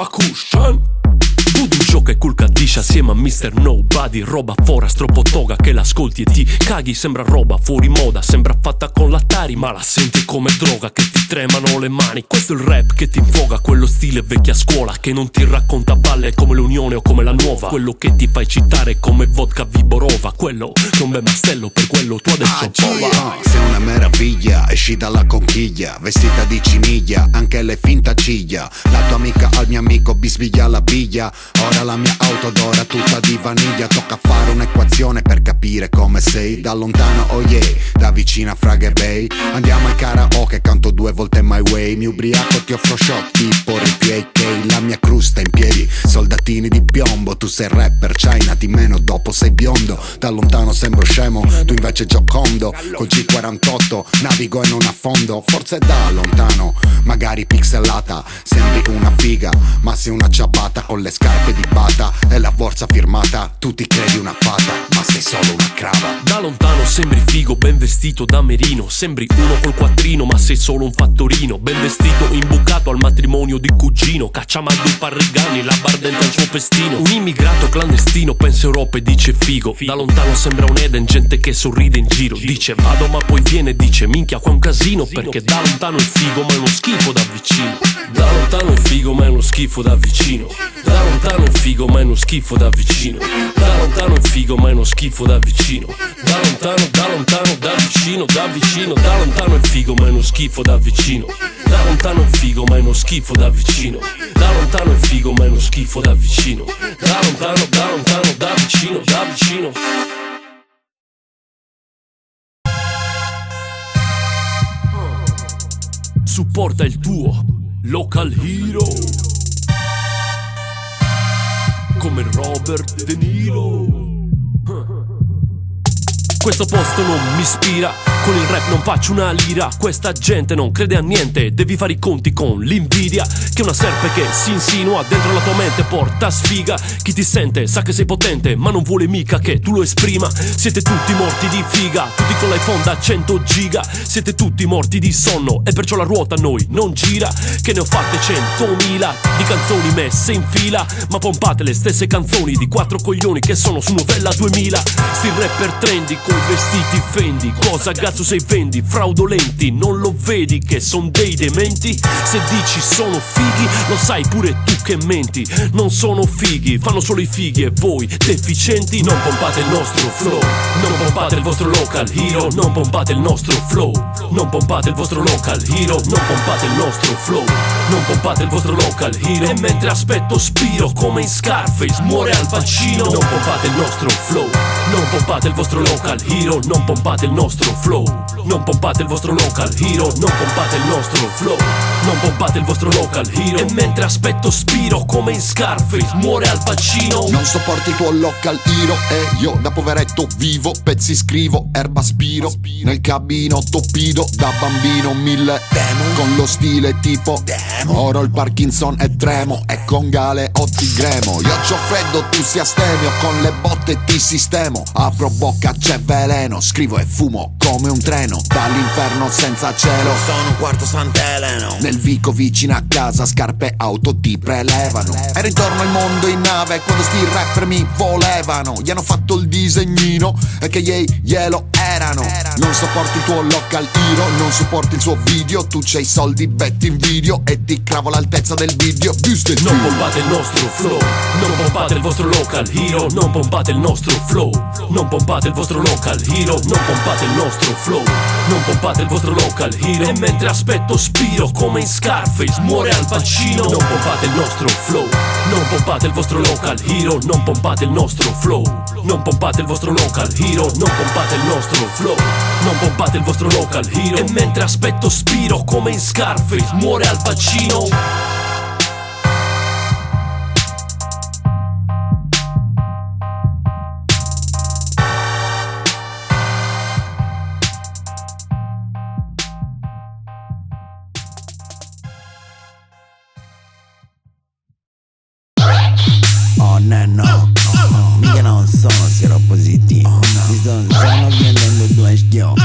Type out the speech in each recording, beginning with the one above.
roba cushion. Gioca e cul cadisce assieme a Mr. Nobody. Roba foras troppo toga che l'ascolti e ti caghi. Sembra roba fuori moda, sembra fatta con l'Atari, ma la senti come droga che ti tremano le mani. Questo è il rap che ti infoga, quello stile vecchia scuola che non ti racconta balle come l'Unione o come la Nuova. Quello che ti fai citare come vodka Viborova. Quello che un bel mastello, per quello tu adesso prova. Sei una meraviglia, esci dalla conchiglia, vestita di ciniglia, anche le finta ciglia. La tua amica al mio amico bisbiglia la biglia. Ora la mia auto d'ora tutta di vaniglia. Tocca fare un'equazione per capire come sei. Da lontano oh yeah, da vicino a Fraghe Bay. Andiamo al karaoke, canto 2 volte My Way. Mi ubriaco, ti offro shot tipo Rippy AK. La mia crusta in piedi, soldatini di piombo. Tu sei rapper, China di meno, dopo sei biondo. Da lontano sembro scemo, tu invece giocondo. Col G48 navigo e non affondo. Forse da lontano, magari pixelata, sembri una figa, ma sei una ciabatta con le scarpe di bata e la borsa firmata. Tu ti credi una fata, ma sei solo una crava. Da lontano sembri figo, ben vestito da merino. Sembri uno col quattrino, ma sei solo un fattorino. Ben vestito, imbucato al matrimonio di cugino. Cacciamaldo Parrigani, la bardenta al suo festino. Un immigrato clandestino pensa Europa e dice figo. Da lontano sembra un Eden, gente che sorride in giro. Dice vado ma poi viene e dice minchia qua un casino. Perché da lontano è figo ma è uno schifo da vicino. Da lontano è figo ma è uno schifo da vicino. Da lontano è figo ma è uno schifo da vicino. Da lontano è figo ma è uno schifo da vicino. Da lontano, da vicino, da vicino. Da lontano è figo ma è uno schifo da vicino. Da lontano è figo ma è uno schifo da vicino. Da lontano è figo ma è uno schifo da vicino. Da lontano, da vicino, da vicino. Supporta il tuo local hero come Robert De Niro. Questo posto non mi ispira, con il rap non faccio una lira. Questa gente non crede a niente, devi fare i conti con l'invidia, che è una serpe che si insinua dentro la tua mente, porta sfiga. Chi ti sente sa che sei potente, ma non vuole mica che tu lo esprima. Siete tutti morti di figa, tutti con l'iPhone da 100 giga. Siete tutti morti di sonno e perciò la ruota a noi non gira. Che ne ho fatte 100.000 di canzoni messe in fila, ma pompate le stesse canzoni di 4 coglioni che sono su Novella 2000. Sti rapper trendy coi vestiti Fendi, cosa cazzo sei vendi? Fraudolenti, non lo vedi che son dei dementi? Se dici sono fighi, lo sai pure tu che menti. Non sono fighi, fanno solo i fighi e voi deficienti. Non pompate il nostro flow, non pompate il vostro local hero. Non pompate il nostro flow, non pompate il vostro local hero. Non pompate il nostro flow, non pompate il vostro local hero. E mentre aspetto Spiro come in Scarface muore Al Pacino. Non pompate il nostro flow, non pompate il vostro local hero. Non pompate il nostro flow, non pompate il vostro local hero. Non pompate il nostro flow, non pompate il vostro local hero. E mentre aspetto Spiro come in Scarface muore Al Pacino. Non sopporti il tuo local hero e io da poveretto vivo, pezzi scrivo, erba spiro. Nel cabino topido da bambino 1000 demo, con lo stile tipo demo. Oro il Parkinson e tremo e con Gale o ti gremo. Io c'ho freddo, tu si astemio, con le botte ti sistemo. Apro bocca, c'è veleno, scrivo e fumo come un treno. Dall'inferno senza cielo, sono un quarto Sant'Eleno. Nel vico vicino a casa, scarpe auto ti prelevano. Ero intorno al mondo in nave quando sti rapper mi volevano. Gli hanno fatto il disegnino e che glielo erano. Non sopporti il tuo local hero, non sopporti il suo video. Tu c'hai soldi, betti in video e ti cravo l'altezza del video. Non pompate il nostro flow, non pompate il vostro local hero. Non pompate il nostro flow, non pompate il vostro local hero. Non pompate il nostro flow, non pompate il vostro local hero. E mentre aspetto Spiro come in Scarface muore Al Pacino. Non pompate il nostro flow, non pompate il vostro local hero. Non pompate il nostro flow, non pompate il vostro local hero. Non pompate il nostro flow, non pompate il vostro local hero. E mentre aspetto Spiro come in Scarface muore Al Pacino. No, mica non sono sieropositivo. Mi sono chiedendo due schioppi.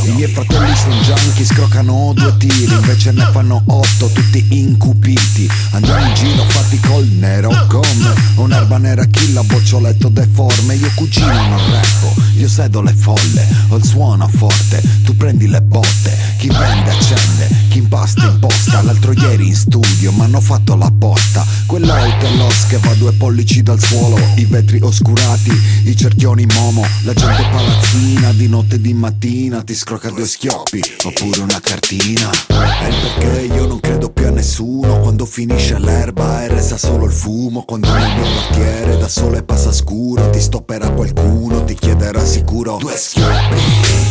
I miei miei fratelli sono junkie, scroccano 2 tiri, invece ne fanno 8, tutti incupiti. Andiamo in giro fatti col nero come un'erba nera, chilla boccioletto deforme. Io cugino non rappo, io sedo le folle, ho il suono forte, tu prendi le botte. Chi vende accende, chi impasta imposta. L'altro ieri in studio m'hanno fatto la posta. Quell'auto è l'os che va 2 pollici dal suolo, i vetri oscurati, i cerchioni momo. La gente palazzina, di notte e di mattina ti scrocca 2 schioppi, oppure una cartina. È il perché io non credo più a nessuno. Quando finisce l'erba e resta solo il fumo. Quando nel mio quartiere da sole passa scuro, ti stopperà qualcuno, ti chiederà sicuro 2 schioppi.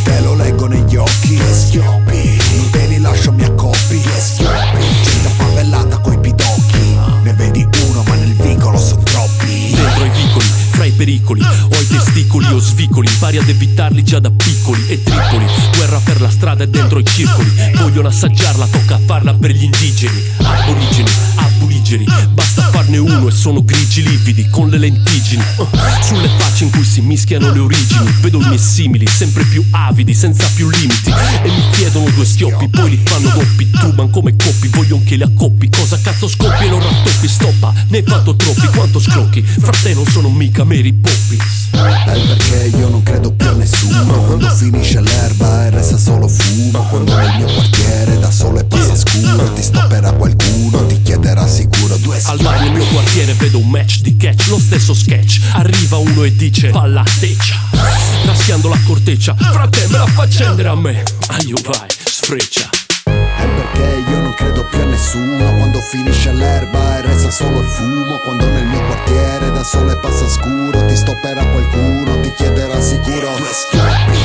Te lo leggo negli occhi, 2 schioppi. Non te li lascio, mi accoppi, 2 schioppi. Gente favellata coi pidocchi, ne vedi uno ma nel vicolo son troppi. Dentro ai vicoli, fra i pericoli, ho i testicoli o svicoli, impari ad evitarli già da piccoli. E Tripoli, guerra per la strada e dentro i circoli, vogliono assaggiarla, tocca farla per gli indigeni. Aborigeni, aborigeni, basta farne uno e sono grigi lividi con le lentiggini. Sulle facce in cui si mischiano le origini, vedo i miei simili, sempre più avidi, senza più limiti. E mi chiedono 2 schioppi, poi li fanno doppi, tuban come coppi, vogliono che li accoppi. Cosa cazzo scoppi e lo rattoppi, stoppa, ne hai fatto troppi, quanto scrocchi, fra te non sono mica Mary Poppins. È il perché io non credo più a nessuno. Quando finisce l'erba e resta solo fumo. Quando nel mio quartiere da sole passa scuro, ti stopperà qualcuno, ti chiederà sicuro 2 Al bar nel mio quartiere vedo un match di catch, lo stesso sketch. Arriva uno e dice palla teccia, raschiando la corteccia, frate me la fa accendere a me. Aglio vai, sfreccia. È perché io non credo più a nessuno. Quando finisce l'erba e resta solo il fumo. Quando nel mio quartiere da sole passa scuro, ti stopperà qualcuno, ti chiederà sicuro 2 schioppi.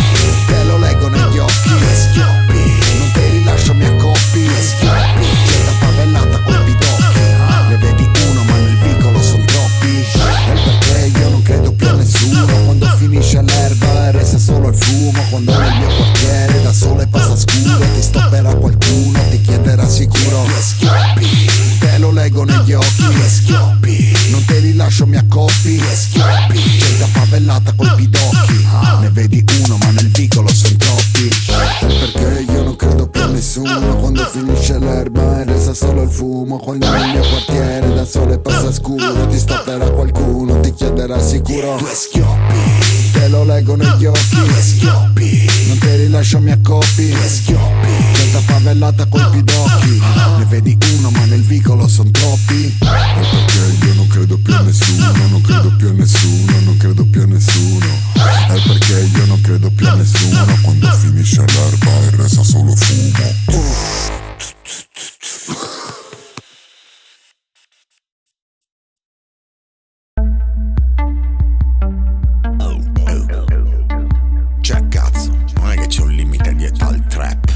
Te lo leggo negli occhi, 2 schioppi. Non te li lascio, mi accoppi, 2 schioppi. Gente favellata coi pidocchi, ne vedi uno ma nel vicolo son troppi. È perché io non credo più a nessuno. Quando finisce l'erba e resta solo il fumo. Quando nel mio quartiere da sole passa scuro, ti stopperà qualcuno, ti chiederà sicuro 2 schioppi. Te lo leggo negli occhi, 2 schioppi. Non te li lascio, mi accoppi, 2 schioppi. Gente favellata coi pidocchi, ne vedi uno ma nel vicolo son troppi. È perché io non credo più a nessuno. Quando finisce l'erba e resta solo il fumo. Quando nel mio quartiere da sole passa scuro, ti stopperà qualcuno, ti chiederà sicuro 2 schioppi. Te lo leggo negli occhi, 2 schioppi. Non te li lascio, mi accoppi, 2 schioppi. Gente favellata coi pidocchi, ne vedi uno ma nel vicolo son troppi. È perché io non credo più a nessuno. Non credo più a nessuno, non credo più a nessuno. È perché io non credo più a nessuno. Quando finisce l'erba e resta solo fumo. Cioè cazzo, non è che c'è un limite di età al trap.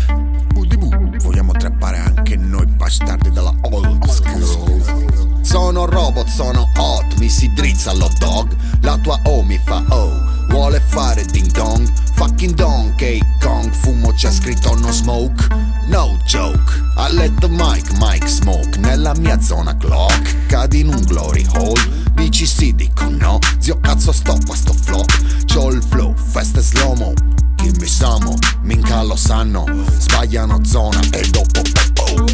Vogliamo trappare anche noi bastardi della old school. Sono robot, sono hot, mi si drizza l'hot dog. La tua O mi fa oh, vuole fare ding dong. Fucking donkey Kong, fumo c'è scritto no smoke. No joke, I let the mic smoke. Nella mia zona clock, cadi in un glory hole. Dici sì, dico no, zio cazzo stoppa sto flop. C'ho il flow, festa slow-mo, chi mi samo, minca lo sanno. Sbagliano zona e dopo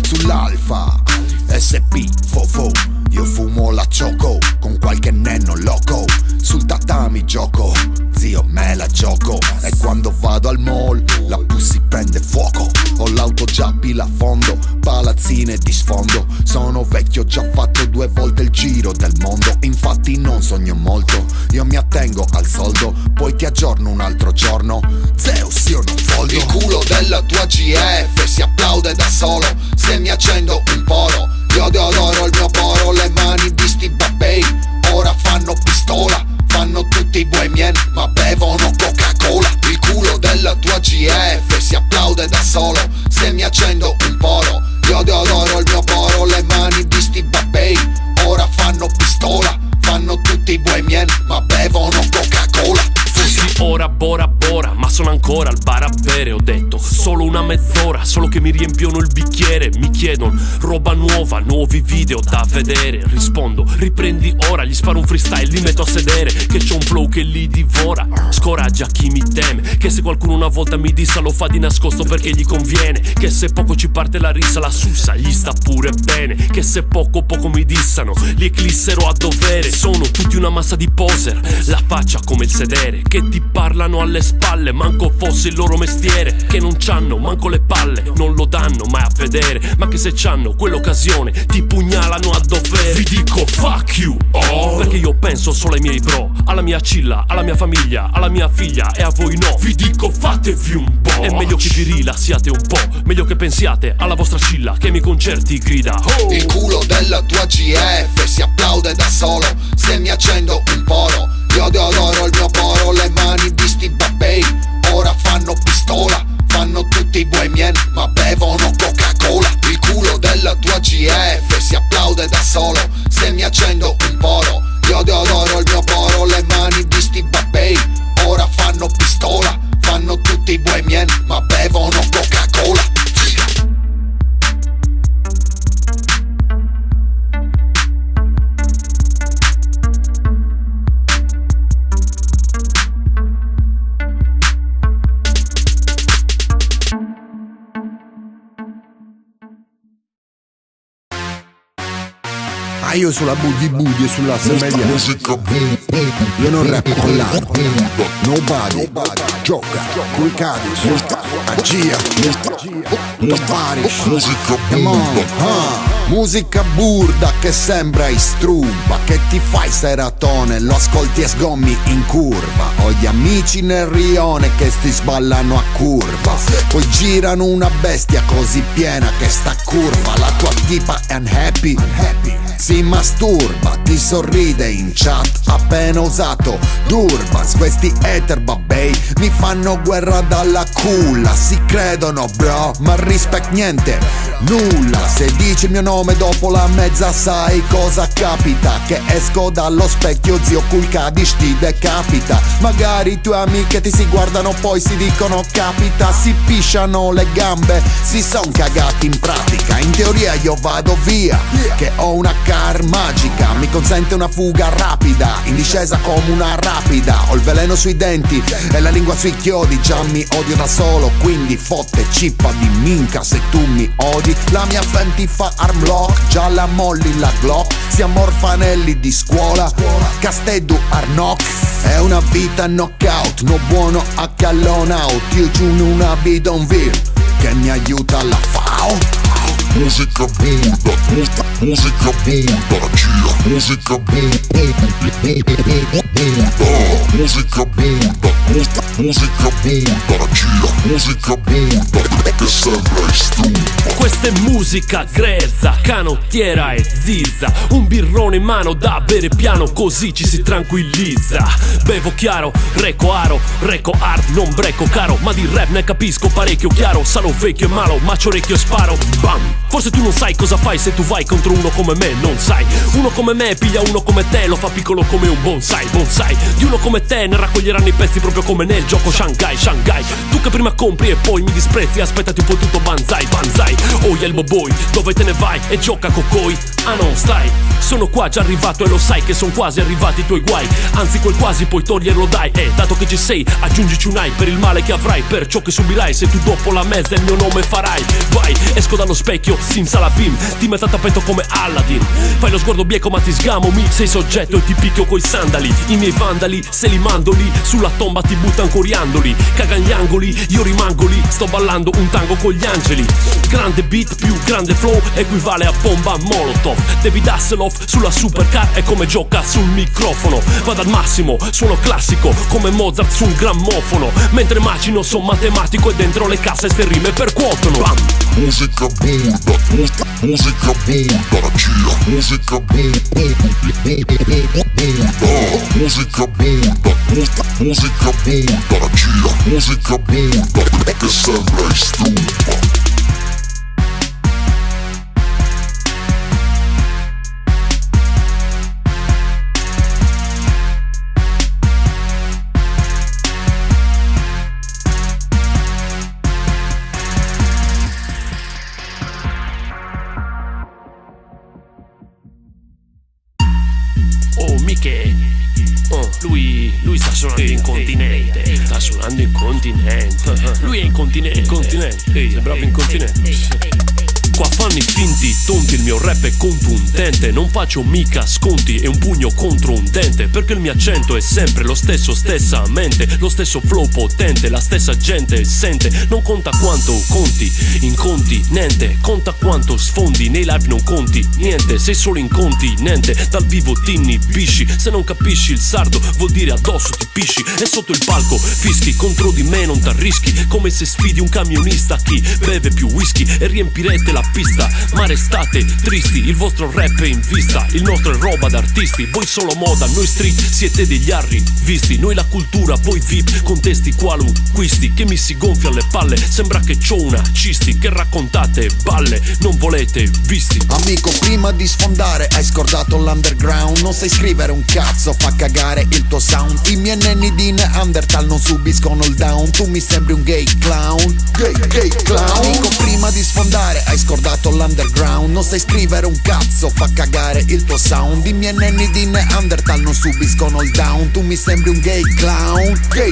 sull'alfa SP fofo, io fumo la choco con qualche nenno loco. Sul tatami gioco, zio me la gioco. E quando vado al mall la pussy prende fuoco. Ho l'auto già pila a fondo, palazzine di sfondo. Sono vecchio, già fatto 2 volte il giro del mondo. Infatti non sogno molto, io mi attengo al soldo. Poi ti aggiorno un altro giorno, Zeus io non foldo. Il culo della tua GF si applaude da solo. Se mi accendo un poro, io deodoro il mio poro. Le mani di sti babbei ora fanno pistola. Fanno tutti i bohemian ma bevono Coca-Cola. Il culo della tua GF si applaude da solo. Se mi accendo un poro, io deodoro il mio poro. Le mani di sti babbei ora fanno pistola. Fanno tutti i bohemian ma bevono Coca-Cola. Fossi ora Bora Bora, ma sono ancora al bar a bere. Ho detto solo solo una mezz'ora, solo che mi riempiono il bicchiere. Mi chiedono roba nuova, nuovi video da vedere. Rispondo, riprendi ora, gli sparo un freestyle, li metto a sedere, che c'ho un flow che li divora. Scoraggia chi mi teme, che se qualcuno una volta mi dissa lo fa di nascosto perché gli conviene. Che se poco ci parte la rissa, la sussa gli sta pure bene. Che se poco mi dissano, li eclissero a dovere. Sono tutti una massa di poser, la faccia come il sedere, che ti parlano alle spalle, manco fosse il loro mestiere. Che non c'hanno manco le palle, non lo danno mai a vedere, ma che se c'hanno quell'occasione ti pugnalano a dovere. Vi dico fuck you all, perché io penso solo ai miei bro, alla mia cilla, alla mia famiglia, alla mia figlia, e a voi no. Vi dico fatevi un po', è meglio che vi rilassiate un po', meglio che pensiate alla vostra cilla che mi concerti grida oh. Il culo della tua GF si applaude da solo se mi accendo un poro. Io deodoro il mio poro, le mani di sti babbei ora fanno pistola. Fanno tutti i bohemian ma bevono Coca-Cola. Il culo della tua GF si applaude da solo se mi accendo un poro. Io deodoro il mio poro, le mani di sti babbei ora fanno pistola. Fanno tutti i bohemian ma bevono Coca-Cola. Io sulla boogie e sulla semedia. Io non rap con l'arco. Nobody gioca col Cadiz. Agia Parish. Come on, musica burda che sembra istruba, che ti fai seratone, lo ascolti e sgommi in curva. Ho gli amici nel rione che sti sballano a curva, poi girano una bestia così piena che sta curva. La tua tipa è unhappy, si masturba, ti sorride in chat, appena usato Durbans. Questi hater babbei mi fanno guerra dalla culla, si credono bro, ma respect niente, nulla. Se dici il mio nome dopo la mezza sai cosa capita, che esco dallo specchio, zio Kool Kadish ti decapita. Magari i tuoi amiche ti si guardano poi si dicono capita, si pisciano le gambe, si son cagati in pratica. In teoria io vado via, che ho una car magica, mi consente una fuga rapida, in discesa come una rapida. Ho il veleno sui denti e la lingua sui chiodi, già mi odio da solo, quindi fotte cippa di minca se tu mi odi. La mia fam ti fa arm lock, già la molli la Glock. Siamo orfanelli di scuola, Casteddu Arnock. È una vita knockout, no buono a callon out. Io giù in una bidonville che mi aiuta la FAO. Musica burda, musica burda, la cia. Musica burda, musica burda, musica burda, la cia. Musica burda che sembra stufa. Questa è musica grezza, canottiera e zizza, un birrone in mano da bere piano così ci si tranquillizza. Bevo chiaro, reco aro, reco hard, non breco caro, ma di rap ne capisco parecchio chiaro. Salo vecchio e malo, ma c'orecchio e sparo, bam. Forse tu non sai cosa fai se tu vai contro uno come me, non sai. Uno come me piglia uno come te, lo fa piccolo come un bonsai, bonsai. Di uno come te ne raccoglieranno i pezzi proprio come nel gioco Shanghai, Shanghai. Tu che prima compri e poi mi disprezzi, aspettati un po' tutto banzai, banzai. Oh Yellow Boy, dove te ne vai e gioca cocoi? Ah non stai, sono qua già arrivato e lo sai che son quasi arrivati i tuoi guai. Anzi quel quasi puoi toglierlo dai, dato che ci sei aggiungici un ai per il male che avrai, per ciò che subirai se tu dopo la mezza il mio nome farai. Vai, esco dallo specchio, simsalabim, ti metto a tappeto come Aladdin. Fai lo sguardo bieco ma ti sgamo, mi sei soggetto e ti picchio coi sandali. I miei vandali, se li mando lì, sulla tomba ti buttan coriandoli. Cagan gli angoli, io rimango lì, sto ballando un tango con gli angeli. Grande beat più grande flow equivale a bomba molotov. David Hasselhoff sulla supercar è come gioca sul microfono. Vado al massimo, suono classico come Mozart su un grammofono, mentre macino son matematico e dentro le casse ste rime percuotono. Bam! Musica burda, musica burda, la cia. Musica burda, musica burda, musica burda, la cia. Musica burda che sembra stufa. suonando incontinente. Sta suonando incontinente. Lui è incontinente. Sembrava incontinente. Qua fanno i finti, tonti, il mio rap è contundente. Non faccio mica sconti e un pugno contro un dente, perché il mio accento è sempre lo stesso, stessa mente, lo stesso flow potente, la stessa gente sente. Non conta quanto conti, incontinente, conta quanto sfondi, nei live non conti niente, sei solo incontinente, dal vivo ti inibisci. Se non capisci il sardo vuol dire addosso ti pisci, e sotto il palco fischi, contro di me non t'arrischi, come se sfidi un camionista, chi beve più whisky e riempirete la pista, ma restate tristi, il vostro rap è in vista, il nostro è roba d'artisti, voi solo moda, noi street siete degli arrivisti, noi la cultura, voi VIP, contesti qualunquisti, che mi si gonfia le palle, sembra che c'ho una cisti, che raccontate balle, non volete visti. Amico, prima di sfondare hai scordato l'underground, non sai scrivere un cazzo, fa cagare il tuo sound, i miei nenni di Neanderthal non subiscono il down, tu mi sembri un gay clown, gay clown. Amico, prima di sfondare hai scordato l'underground, non sai scrivere un cazzo, fa cagare il tuo sound, i miei nenni di Neanderthal non subiscono il down, tu mi sembri un gay clown, gay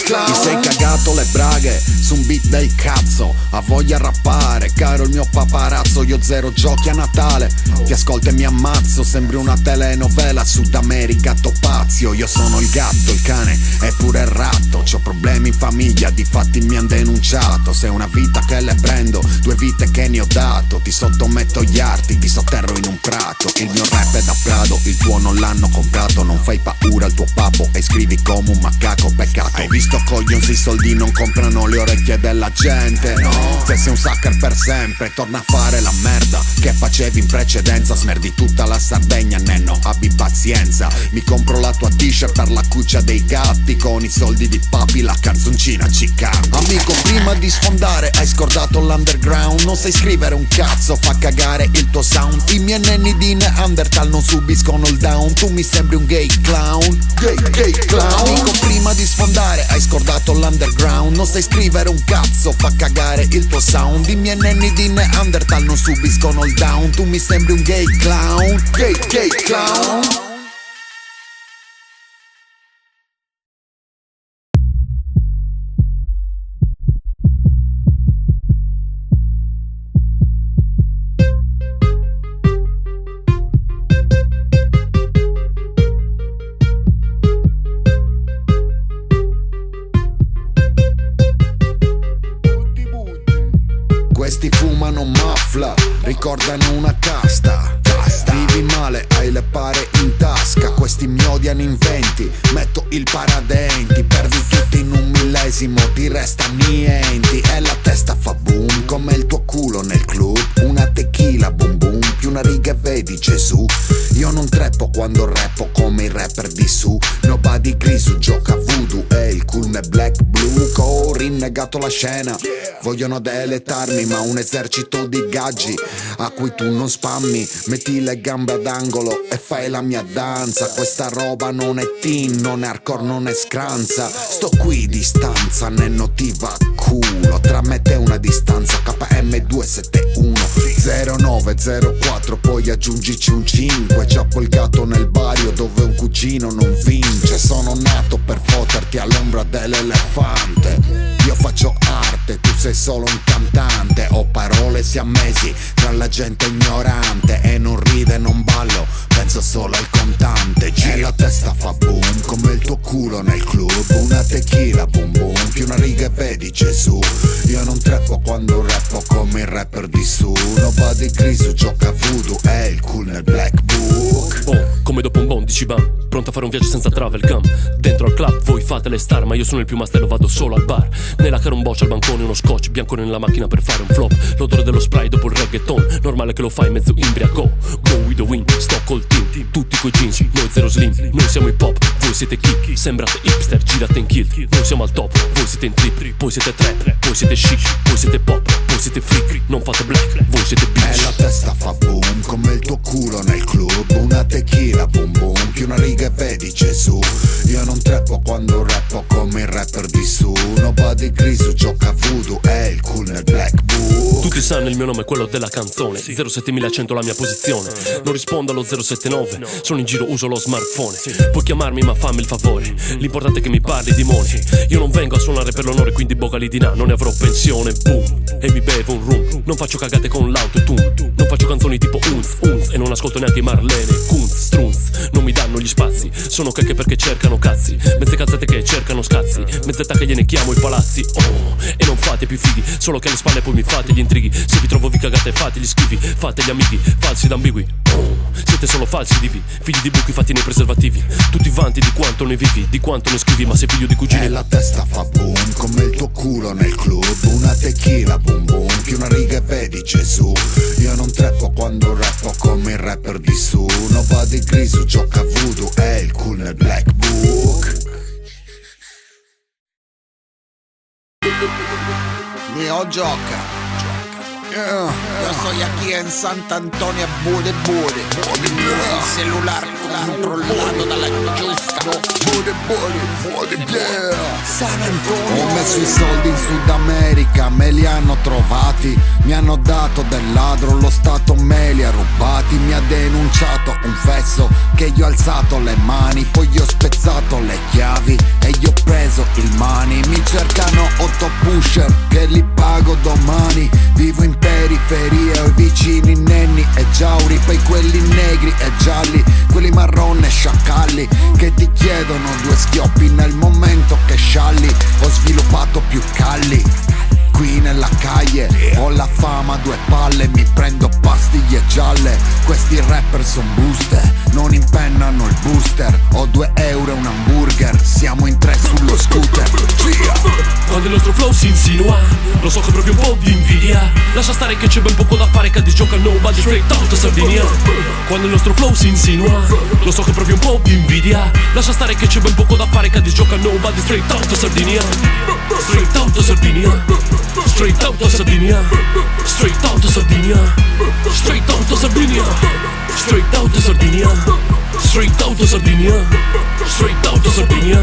clown. Ti sei cagato le braghe su un beat del cazzo, ha voglia rappare, caro il mio paparazzo, io zero giochi a Natale, ti ascolto e mi ammazzo, sembri una telenovela Sud America Topazio, io sono il gatto, il cane e pure il ratto, c'ho problemi in famiglia, difatti mi han denunciato, sei una vita che le prendo, 2 vite che ne ho dato, ti sottometto gli arti, ti sotterro in un prato, il mio rap è da Prado, il tuo non l'hanno comprato, non fai paura al tuo papo e scrivi come un macaco, peccato. Hai visto coglions, i soldi non comprano le orecchie della gente, no. Se sei un sucker per sempre, torna a fare la merda che facevi in precedenza, smerdi tutta la Sardegna, nenno, abbi pazienza, mi compro la tua t-shirt per la cuccia dei gatti, con i soldi di papi la canzoncina ci canti. Amico, prima di sfondare hai scordato l'underground, non sai scrivere un cazzo, fa cagare il tuo sound, i miei nenni di Neanderthal non subiscono il down, tu mi sembri un gay clown, gay clown. Amico, prima di sfondare hai scordato l'underground, non sai scrivere un cazzo, fa cagare il tuo sound, i miei nenni di Neanderthal non subiscono il down, tu mi sembri un gay clown, gay clown. Questi fumano muffla, ricordano una casta. Vivi male, hai le pare in tasca. Questi mi odiano in 20, metto il paradenti. Perdi tutti in un millesimo, ti resta niente. E la testa fa boom, come il tuo culo nel club. Una tequila, boom boom, più una riga e vedi Gesù. Io non treppo quando rappo come i rapper di su. Nobody Grisu gioca voodoo e il cool è black blue. Ho rinnegato la scena, vogliono deletarmi, ma un esercito di gaggi a cui tu non spammi. Metti le gambe ad angolo e fai la mia danza. Questa roba non è teen, non è hardcore, non è scranza. Sto qui distanza, nenno ti va culo. Tra me e te una distanza, KM271 0904, poi aggiungici un 5. Ciappo il gatto nel bario dove un cugino non vince. Sono nato per fotterti all'ombra dell'elefante. Io faccio arte, tu sei solo un cantante. Ho parole siamesi tra la gente ignorante. E non ride, non ballo, penso solo al contante. E la testa fa boom, come il tuo culo nel club. Una tequila, boom boom, più una riga e vedi Gesù. Io non treppo quando rappo come il rapper di su. Nobody Grisu gioca voodoo e il cool nel black book. Oh, come dopo un bondici bam, pronto a fare un viaggio senza travel cam. Dentro al club voi fate le star, ma io sono il più mastello, vado solo al bar. Nella caromboccia al bancone uno scotch bianco nella macchina per fare un flop. L'odore dello spray dopo il reggaeton, normale che lo fai mezzo imbriaco. Go with the wind, sto col team, tutti coi jeans, noi zero slim. Noi siamo hip hop, voi siete kick. Sembrate hipster, girate in kill. Noi siamo al top, voi siete in trip. Poi siete trap, poi siete chic. Poi siete pop, poi siete freak. Non fate black, voi siete bitch. E la testa fa boom, come il tuo culo nel club. Una tequila, boom boom, più una riga e vedi Gesù. Io non treppo quando rappo come il rapper di su. Nobody Grisu gioca voodoo e il cool nel black book. Tutti Chris Sun, il mio nome è quello della canzone. 07100 la mia posizione. Non rispondo allo 079. Sono in giro, uso lo smartphone. Puoi chiamarmi ma fammi il favore. L'importante è che mi parli di money. Io non vengo a suonare per l'onore, quindi bogali di là, non ne avrò pensione. Boom. E mi bevo un rum. Non faccio cagate con l'autotune. Non faccio canzoni tipo unz, unz. E non ascolto neanche i Marlene, Kunz, Strunz. Non mi danno gli spazi. Sono cacche perché cercano cazzi. Mezze cazzate che cercano scazzi. Mezzetta che gliene chiamo i palazzi. Oh, e non fate più fighi. Solo che alle spalle poi mi fate gli intrighi. Se vi trovo vi cagate, fate gli schifi. Fate gli amighi, falsi ed ambigui. Oh, siete solo falsi divi. Figli di buchi fatti nei preservativi. Tutti vanti di quanto ne vivi, di quanto ne scrivi. Ma sei figlio di cugini. E la testa fa boom come il tuo culo nel club. Una tequila boom boom, più una riga e vedi Gesù. Io non treppo quando rappo come il rapper di su. Nobody griso gioca voodoo, è il cool nel black book. Mio gioca. Io sono aquí in Sant'Antonio a Bude. Il cellulare controllato dalla giusta. Bude, San Antonio. Ho messo i soldi in Sud America, me li hanno trovati. Mi hanno dato del ladro, lo Stato me li ha rubati. Mi ha denunciato un fesso che gli ho alzato le mani. Poi gli ho spezzato le chiavi e gli ho preso il money. Mi cercano 8 pusher che li pago domani. Vivo in periferia, ho i vicini nenni e giauri. Poi quelli negri e gialli, quelli marroni e sciacalli, che ti chiedono 2 schioppi nel momento che scialli. Ho sviluppato più calli qui nella calle, ho la fama 2 palle, mi prendo pastiglie gialle. Questi rapper son booster, non impennano il booster. Ho 2 euro e un hamburger, siamo in 3 sullo scooter. Quando il nostro flow si insinua, lo so che proprio un po' di invidia. Lascia stare che c'è ben poco da fare, che ti gioca nobody straight out Sardinia. Quando il nostro flow si insinua, lo so che proprio un po' di invidia. Lascia stare che c'è ben poco da fare, che ti gioca nobody straight out Sardinia. Straight out Sardinia. Straight out Sardinia. Straight out Sardinia. Straight out Sardinia. Straight out Sardinia. Straight out Sardinia. Straight out Sardinia.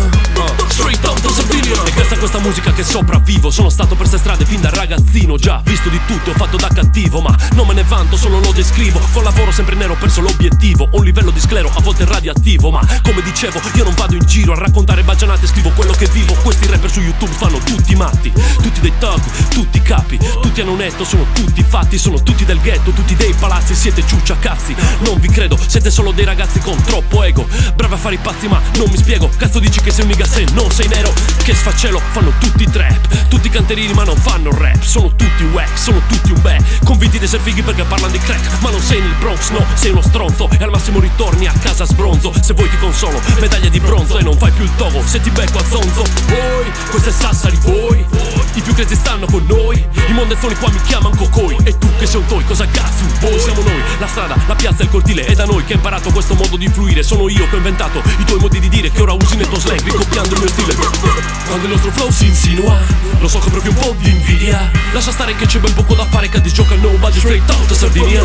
Straight out Sardinia. E questa musica che sopravvivo. Sono stato per 6 strade fin da ragazzino. Già visto di tutto, ho fatto da cattivo. Ma non me ne vanto, solo lo descrivo. Con lavoro sempre nero, ho perso l'obiettivo. Ho un livello di sclero, a volte radioattivo. Ma come dicevo, io non vado in giro a raccontare baggianate, scrivo quello che vivo. Questi rapper su YouTube fanno tutti matti. Tutti dei thug, tutti capi. Tutti hanno un netto, sono tutti fatti. Sono tutti del ghetto, tutti dei palazzi. Siete ciucciacazzi, non vi credo. Siete solo dei ragazzi con troppo ego. Bravi a fare i pazzi ma non mi spiego. Cazzo dici che sei un nigga se non sei nero? Che sfaccello, fanno tutti trap. Tutti canterini ma non fanno rap. Sono tutti wack, sono tutti un beh. Convinti di essere fighi perché parlano di crack. Ma non sei nel Bronx, no, sei uno stronzo. E al massimo ritorni a casa sbronzo. Se vuoi ti consolo, medaglia di bronzo. E non fai più il togo, se ti becco a zonzo. Poi, questa è Sassari, poi i più crazy stanno con noi. I mondezzoni qua mi chiamano cocoi. E tu che sei un toy, cosa cazzo? Poi siamo noi, la strada, la piazza, il cortile. È da noi che hai imparato questo modo di fluire. Sono io che ho inventato i tuoi modi di dire, che ora usi nel tuo slang ricopiando il mio stile. Quando il nostro flow si insinua, lo so che proprio un po' di invidia. Lascia stare che c'è ben poco da fare, che ti gioca nobody straight out Sardinia.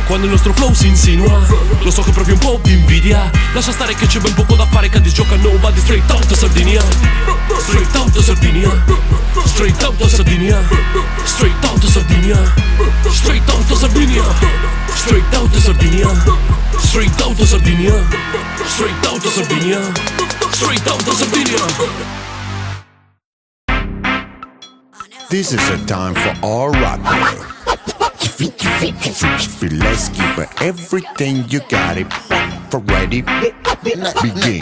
Quando il nostro flow si insinua, lo so che proprio un po' di invidia. Lascia stare che c'è ben poco da fare, che ti gioca nobody straight out Sardinia. Straight out Sardinia. Straight out Sardinia. Straight out Sardinia. Straight out Sardinia. Straight out Sardinia. Straight out Sardinia. Straight out Sardinia. Straight out Sardinia. This is a time for all rappers. Let's keep everything you got it for ready. Begin.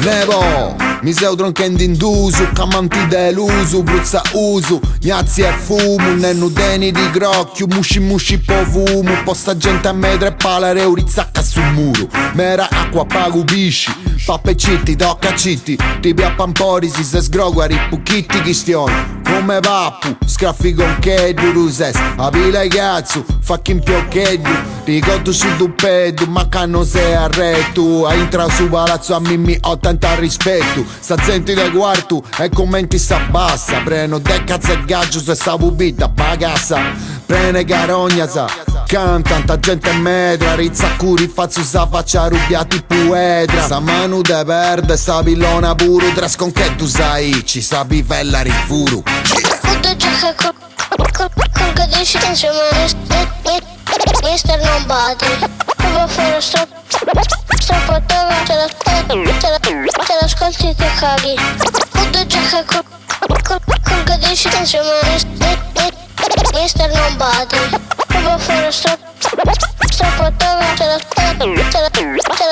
Nevo, mi sei tronchendi in dusu, camanti deluso, bruzza uso, gnazzi e fumo, nennudeni di grocchio, musci povumo, posta gente a me 3 palare, urizzacca sul muro, mera acqua pagu pisci, pappe citti, tocca citti, tipi a pamporisi, se sgroguari, pucchitti chistioni. Come pappu, scraffi con che duruses, apila i cazzo, fucking pioccheddu, ricordo su duppeddu, ma canno sei a re tu, a intra su palazzo a mimmi ho tanta rispetto, sta zenti del quarto e commenti sta bassa, preno de cazzo e gaggio se sta pubita bagassa, prene carogna sa, canta tanta gente metra, rizza curi fazzo sa faccia rubiati puetra, sa manu de perde, sa pillona puro, tras con che tu sai, ci sa bivella rifuru. Kurde ciachy, kurde dici insieme Mister Nobody. Devo fare strappo a te l'ascolti e ti caghi. Food giacca col che dici insieme Mister Nobody. Devo fare strappo a te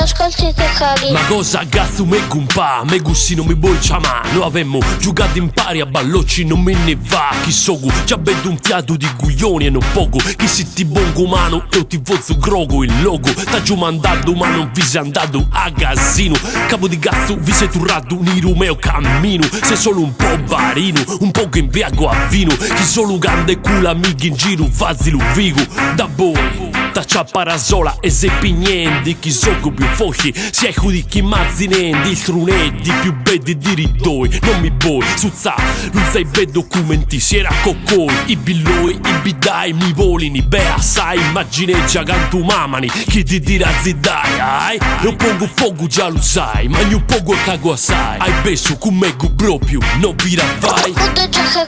l'ascolti e ti caghi. Ma cosa cazzo me gumpa, me gussi non mi vuoi chiamare. Noi avemmo giocato in pari a ballocci, non me ne va. Chi sogu, già vedo un fiato di guglioni e non poco. Chi si ti bongo mano, io ti vozzo grogo il logo. T'ha giù mandato ma non vi sei andato a casino. Capo di cazzo vi sei turrato un irumeo cammino. Sei solo un po' barino, un po' che imbriago a vino. Chi solo grande culo amici in giro, fazzi lo vigo. Da voi, da ciapparasola e seppi niente. Chi sono più fochi, si è chi mazzinendi. Il strunetti più belli di ridoi. Non mi vuoi, suzza, non sai bei documenti. Si era coccoi, i billoi, i bidai, mi volini. Beh assai, immagineggia cantu mamani. Chi ti dirà zidai, ai? Non pongo fuoco già lo sai, ma un poco e cago assai. Hai beso con me proprio, non vi ravai. Food giacca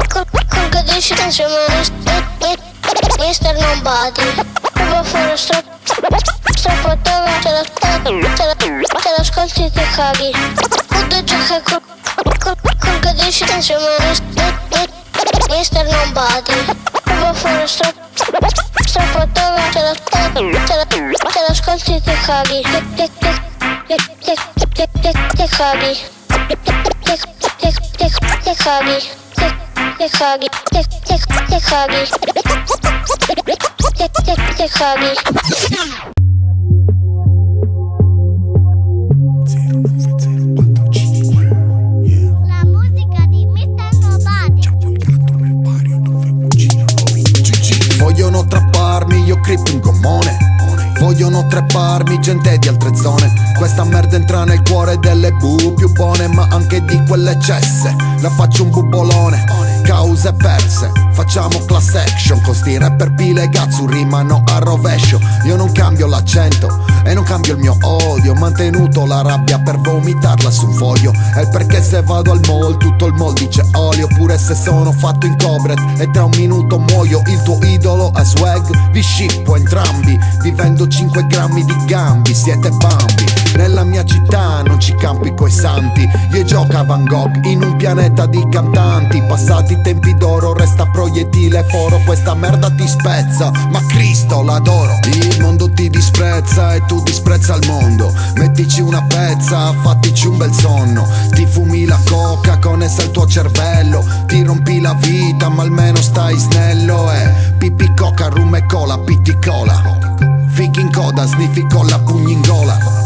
col che dici insieme Mister Nobody. Devo fare strappo a te l'ascolti e ti caghi. Food giacca col che dici insieme Mister Nobody. Devo fare strappo a te l'ascolti e ti caghi. Ti caghi. Ti caghi. Te caghi, te caghi, te caghi. 0905, yeah. La musica di Mr. Nobody. Ciao al gatto nel barrio dove cucino nuovi GG. Vogliono trapparmi, io creep un gommone. Vogliono trepparmi gente di altre zone. Questa merda entra nel cuore delle più buone, ma anche di quelle cesse. La faccio un bubolone. Cause perse, facciamo class action. Con sti rapper pile cazzo rimano a rovescio. Io non cambio l'accento e non cambio il mio odio. Ho mantenuto la rabbia per vomitarla su un foglio. È perché se vado al mall tutto il mall dice olio. Pure se sono fatto in cobret e tra un minuto muoio. Il tuo idolo è swag, vi scippo entrambi. Vivendo 5 grammi di gambi, siete bambi. Nella mia città non ci campi coi santi. Io gioca Van Gogh in un pianeta di cantanti. Passati i tempi d'oro resta proiettile foro. Questa merda ti spezza, ma Cristo l'adoro. Il mondo ti disprezza e tu disprezza il mondo. Mettici una pezza, fattici un bel sonno. Ti fumi la coca con essa il tuo cervello. Ti rompi la vita ma almeno stai snello. Pipì coca, rum e cola, pitti cola. Fichi in coda, sniffi con la pugni in gola.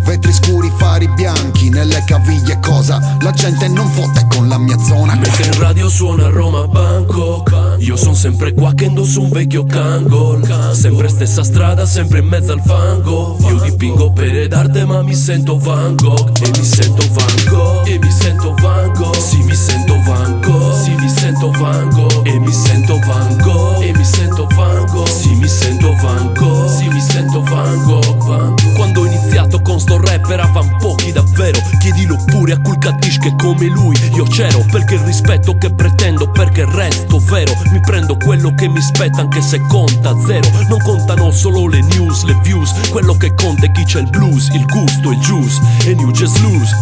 Vetri scuri, fari bianchi nelle caviglie, cosa? La gente non fotte con la mia zona. Mentre in radio suona Roma Bangkok, io son sempre qua che indosso un vecchio Kangol. Sempre stessa strada, sempre in mezzo al fango. Io dipingo opere d'arte ma mi sento Van Gogh. E mi sento Van Gogh, e mi sento Van Gogh. Sì, mi sento Van Gogh, sì, mi sento Van Gogh. E mi sento Van Gogh, e mi sento Van Gogh. Sì, mi sento Van Gogh, sì, mi sento Van Gogh, Van Gogh. Quando ho iniziato con sto rap eravan pochi davvero. Chiedilo pure a quel Kaddish che come lui io c'ero. Perché il rispetto che pretendo, perché resto vero. Mi prendo quello che mi spetta anche se conta zero. Non contano solo le news, le views. Quello che conta è chi c'è il blues, il gusto, il juice. E you just lose.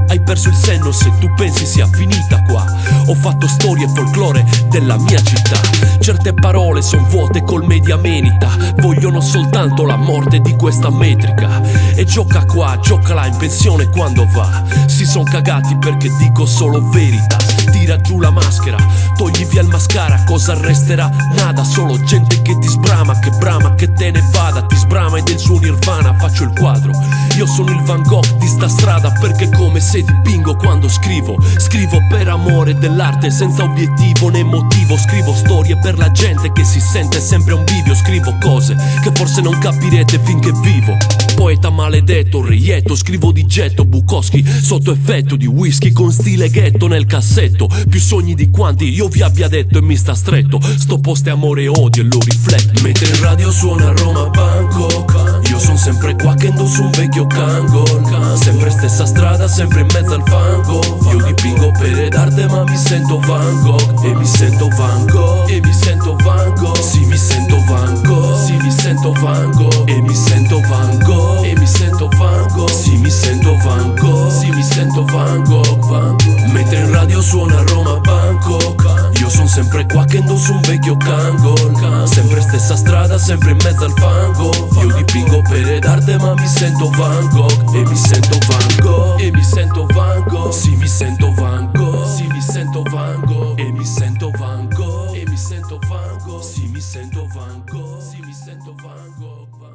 Hai perso il senno se tu pensi sia finita qua. Ho fatto storie e folklore della mia città. Certe parole son vuote col mediamenita. Vogliono soltanto la morte di questa metrica. E gioca qua, gioca là, in pensione quando va. Si son cagati perché dico solo verità. Tira giù la maschera, togli via il mascara. Cosa resterà? Nada, solo gente che ti sbrama. Che brama, che te ne vada. Ti sbrama e del suo nirvana faccio il quadro. Io sono il Van Gogh di sta strada. Perché come se dipingo quando scrivo. Scrivo per amore dell'arte, senza obiettivo né motivo. Scrivo storie per la gente che si sente sempre un bivio. Scrivo cose che forse non capirete finché vivo. Poeta maledetto, reieto, scrivo di getto. Bukowski sotto effetto di whisky con stile ghetto nel cassetto. Più sogni di quanti io vi abbia detto e mi sta stretto. Sto posto è amore e odio e lo rifletto. Mentre in radio suona Roma Bangkok, io son sempre qua che indosso un vecchio Kangol. Sempre stessa strada, sempre in mezzo al fango. Io dipingo opere d'arte ma mi sento Van Gogh. E mi sento Van Gogh, e mi sento Van Van Gogh. E mi sento Van Gogh. E mi sento Van Gogh. Sì, mi sento Van Gogh. Sì, mi sento Van Gogh, Van Gogh. Mentre in radio suona Roma Bangkok, io son sempre qua che indosso un vecchio Kangol. Sempre stessa strada, sempre in mezzo al fango. Io dipingo opere d'arte ma mi sento Van Gogh. E mi sento Van Gogh. E mi sento Van Gogh. Sì, mi sento Van Gogh. Sì, mi sento Van Gogh. E mi sento Van Gogh. E mi sento Van Gogh. Sì, mi sento Van Gogh. Sì, mi sento Van Gogh.